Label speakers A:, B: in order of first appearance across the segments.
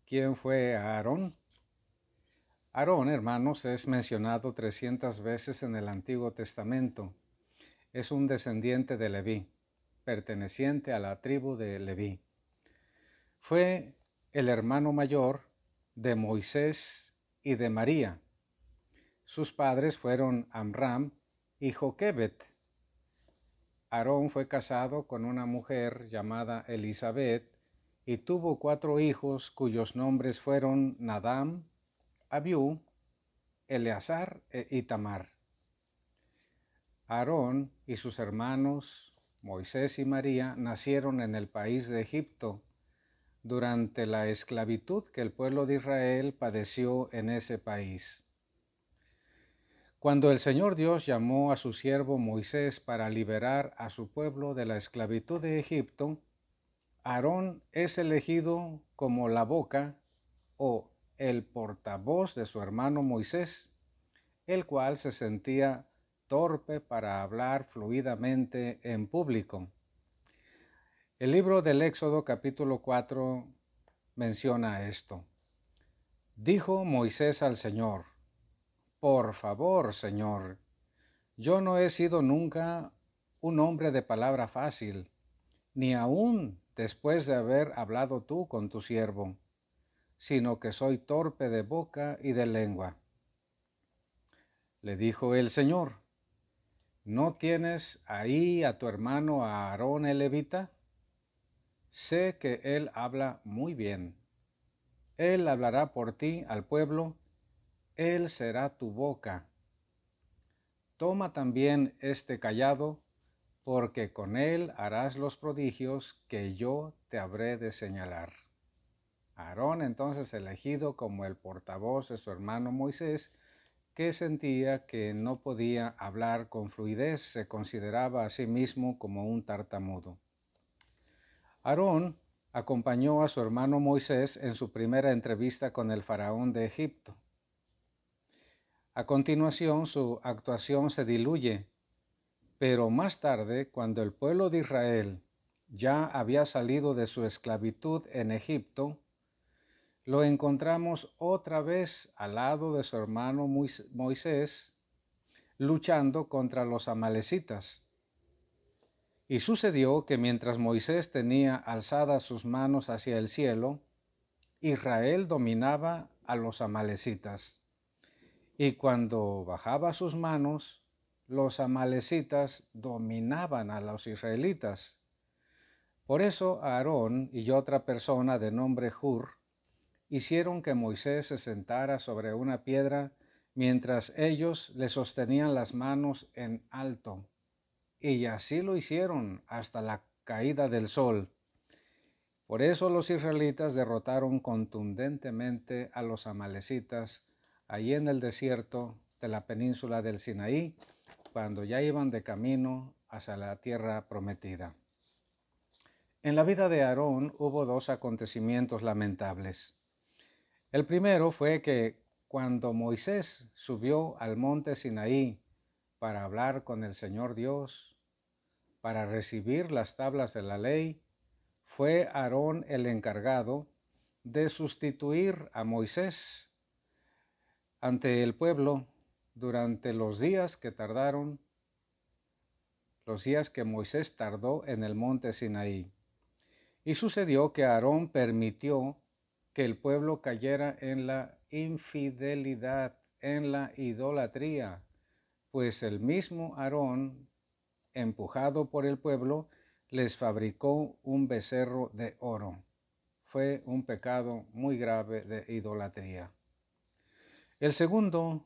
A: ¿Quién fue Aarón? Aarón, hermanos, es mencionado 300 veces en el Antiguo Testamento. Es un descendiente de Leví, perteneciente a la tribu de Leví. Fue el hermano mayor de Moisés y de María. Sus padres fueron Amram y Joquebed. Aarón fue casado con una mujer llamada Elizabeth y tuvo 4 hijos cuyos nombres fueron Nadab, Abiú, Eleazar e Itamar. Aarón y sus hermanos Moisés y María nacieron en el país de Egipto durante la esclavitud que el pueblo de Israel padeció en ese país. Cuando el Señor Dios llamó a su siervo Moisés para liberar a su pueblo de la esclavitud de Egipto, Aarón es elegido como la boca o el portavoz de su hermano Moisés, el cual se sentía torpe para hablar fluidamente en público. El libro del Éxodo capítulo 4 menciona esto. Dijo Moisés al Señor: Por favor, Señor, yo no he sido nunca un hombre de palabra fácil, ni aún después de haber hablado tú con tu siervo, sino que soy torpe de boca y de lengua. Le dijo el Señor: ¿No tienes ahí a tu hermano Aarón el levita? Sé que él habla muy bien. Él hablará por ti al pueblo, él será tu boca. Toma también este cayado, porque con él harás los prodigios que yo te habré de señalar. Aarón, entonces elegido como el portavoz de su hermano Moisés, que sentía que no podía hablar con fluidez, se consideraba a sí mismo como un tartamudo. Aarón acompañó a su hermano Moisés en su primera entrevista con el faraón de Egipto. A continuación, su actuación se diluye, pero más tarde, cuando el pueblo de Israel ya había salido de su esclavitud en Egipto, lo encontramos otra vez al lado de su hermano Moisés, luchando contra los amalecitas. Y sucedió que mientras Moisés tenía alzadas sus manos hacia el cielo, Israel dominaba a los amalecitas. Y cuando bajaba sus manos, los amalecitas dominaban a los israelitas. Por eso Aarón y otra persona de nombre Hur hicieron que Moisés se sentara sobre una piedra mientras ellos le sostenían las manos en alto. Y así lo hicieron hasta la caída del sol. Por eso los israelitas derrotaron contundentemente a los amalecitas allí en el desierto de la península del Sinaí, cuando ya iban de camino hacia la tierra prometida. En la vida de Aarón hubo 2 acontecimientos lamentables. El primero fue que cuando Moisés subió al monte Sinaí para hablar con el Señor Dios, para recibir las tablas de la ley, fue Aarón el encargado de sustituir a Moisés ante el pueblo durante los días que Moisés tardó en el monte Sinaí. Y sucedió que Aarón permitió que el pueblo cayera en la infidelidad, en la idolatría, pues el mismo Aarón, empujado por el pueblo, les fabricó un becerro de oro. Fue un pecado muy grave de idolatría. El segundo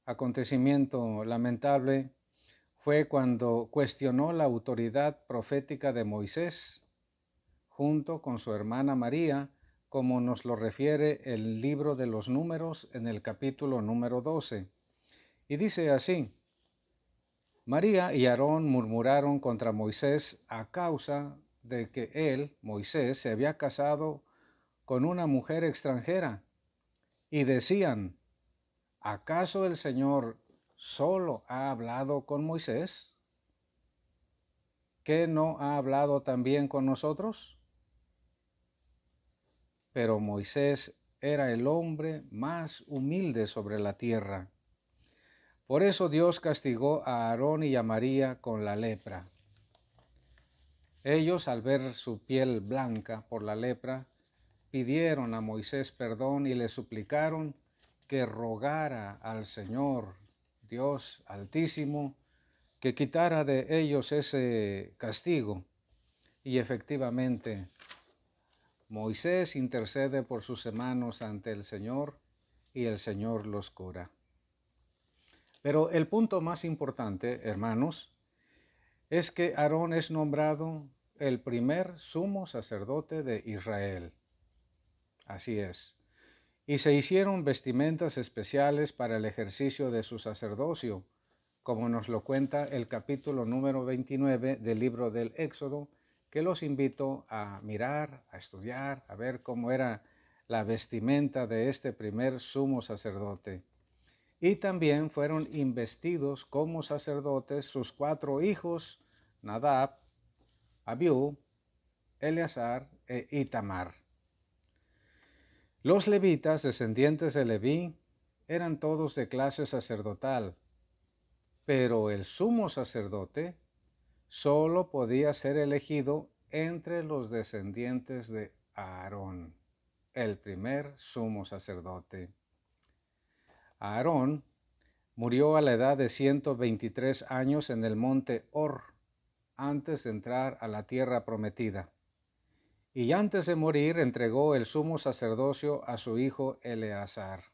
A: acontecimiento lamentable fue cuando cuestionó la autoridad profética de Moisés junto con su hermana María, como nos lo refiere el libro de los Números en el capítulo número 12. Y dice así: María y Aarón murmuraron contra Moisés a causa de que él, Moisés, se había casado con una mujer extranjera. Y decían: ¿acaso el Señor solo ha hablado con Moisés? ¿Qué no ha hablado también con nosotros? pero Moisés era el hombre más humilde sobre la tierra. Por eso Dios castigó a Aarón y a María con la lepra. Ellos, al ver su piel blanca por la lepra, pidieron a Moisés perdón y le suplicaron que rogara al Señor, Dios Altísimo, que quitara de ellos ese castigo. Y efectivamente, Moisés intercede por sus hermanos ante el Señor y el Señor los cura. Pero el punto más importante, hermanos, es que Aarón es nombrado el primer sumo sacerdote de Israel. Así es. Y se hicieron vestimentas especiales para el ejercicio de su sacerdocio, como nos lo cuenta el capítulo número 29 del libro del Éxodo, que los invito a mirar, a estudiar, a ver cómo era la vestimenta de este primer sumo sacerdote. Y también fueron investidos como sacerdotes sus 4 hijos, Nadab, Abiú, Eleazar e Itamar. Los levitas, descendientes de Leví, eran todos de clase sacerdotal, pero el sumo sacerdote solo podía ser elegido entre los descendientes de Aarón, el primer sumo sacerdote. Aarón murió a la edad de 123 años en el monte Hor, antes de entrar a la tierra prometida. Y antes de morir entregó el sumo sacerdocio a su hijo Eleazar.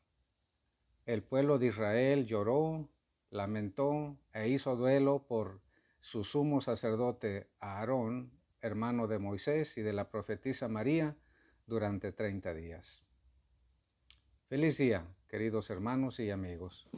A: El pueblo de Israel lloró, lamentó e hizo duelo por su sumo sacerdote Aarón, hermano de Moisés y de la profetisa María, durante 30 días. Feliz día, queridos hermanos y amigos.